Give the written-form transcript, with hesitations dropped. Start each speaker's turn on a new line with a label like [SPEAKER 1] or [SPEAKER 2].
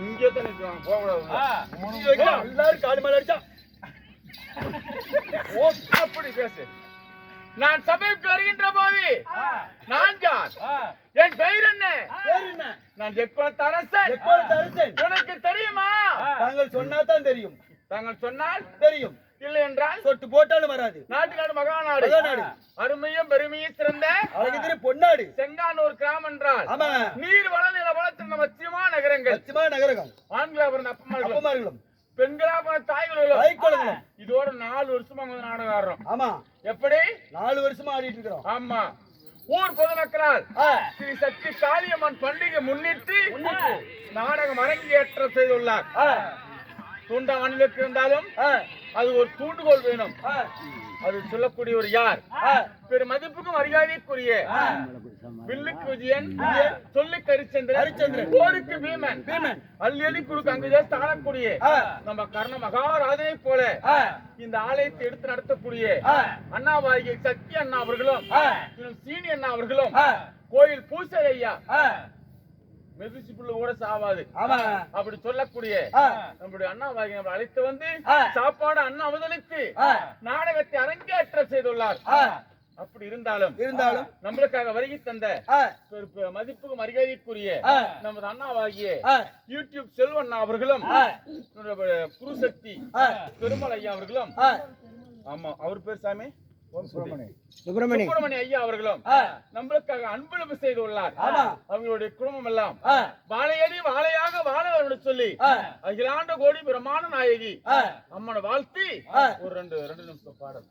[SPEAKER 1] இங்கே தான் நிற்கிறாங்க, போகக்கூடாது.
[SPEAKER 2] எல்லாரும் காடு மேல அடிச்சா
[SPEAKER 1] ஓ, அப்படி பேசு. நான் சபைக்கு வருகின்ற போது நான் யார்? என் பெயர் என்ன? நான் ஜெக்பலத்து அரசன். உனக்கு தெரியுமா?
[SPEAKER 2] தாங்கள் சொன்னாதான் தெரியும்.
[SPEAKER 1] தாங்கள் சொன்னால்
[SPEAKER 2] தெரியும்,
[SPEAKER 1] இல்லை என்றால்
[SPEAKER 2] சொட்டு போட்டாலும் வராது.
[SPEAKER 1] நாட்டுக்காடு மகாநாடு, அருமையும் பெருமையும் சிறந்த
[SPEAKER 2] அழகு பொன்னாடு
[SPEAKER 1] செங்கானூர் கிராமம் என்றால்
[SPEAKER 2] ஆமா,
[SPEAKER 1] நீர் வள நில வளத்தின் மத்தியமான நகரங்கள்.
[SPEAKER 2] நகரங்கள்
[SPEAKER 1] ஆண்களாபுரம் அப்பமார்களும்
[SPEAKER 2] பெண்களாபுரம்
[SPEAKER 1] தாய்களும் இதோட 4 வருஷமா வந்து நாடகம் ஆடுறோம்.
[SPEAKER 2] ஆமா,
[SPEAKER 1] எப்படி
[SPEAKER 2] 4 வருஷமா ஆடிட்டு இருக்கிறோம்.
[SPEAKER 1] ஆமா, ஊர் பொதுமக்களால் ஸ்ரீ சக்தி காளியம்மன் பண்டிகை முன்னிட்டு நாடகம் அரங்கேற்றம் செய்துள்ளார். தூண்டா மண்ணிலுக்கு இருந்தாலும் அது ஒரு தூண்டுகோல் வேணும். அது சொல்லக்கூடிய ஒரு யார்? பெரு மதிப்புக்கும் மரியாதைக்குரிய வில்லுக்கு விஜயன், சொல்லுக்கு ஹரிச்சந்திரன், போருக்கு பீமன், அள்ளி குழுக்கு அங்கு தாழக்கூடிய நம்ம கர்ண மகாராஜனை போல இந்த ஆலயத்தை எடுத்து நடத்தக்கூடிய அண்ணாவாகிய சக்தி அண்ணா அவர்களும் சீனி அண்ணா அவர்களும் கோயில் பூசை ஐயா மெதிச்சு புல்லு கூட சாவாது அப்படி சொல்லக்கூடிய நம்முடைய அண்ணாவாகி நம்ம அழைத்து வந்து சாப்பாடு அண்ணா முதலுக்கு நாடகத்தை அரங்கேற்றம் செய்துள்ளார். அப்படி இருந்தாலும் நம்மளுக்காக வருகை தந்த மதிப்புக்கு மரியாதைக்குரிய நமது அண்ணாவாகிய யூடியூப் செல்வண்ணா அவர்களும் குருசக்தி பெருமாள் ஐயா அவர்களும், ஆமா அவர் பேர் சாமி சுப்பிரமணி ஐயா அவர்களும் நம்மளுக்காக அன்பளிப்பு செய்துள்ளார். அவங்களுடைய குடும்பம் எல்லாம் வாழையடி வாழையாக வாழ சொல்லி அகிலாண்ட கோடி பிரமாண நாயகி அம்மனை வாழ்த்தி ஒரு 2 நிமிஷம் பாடல்.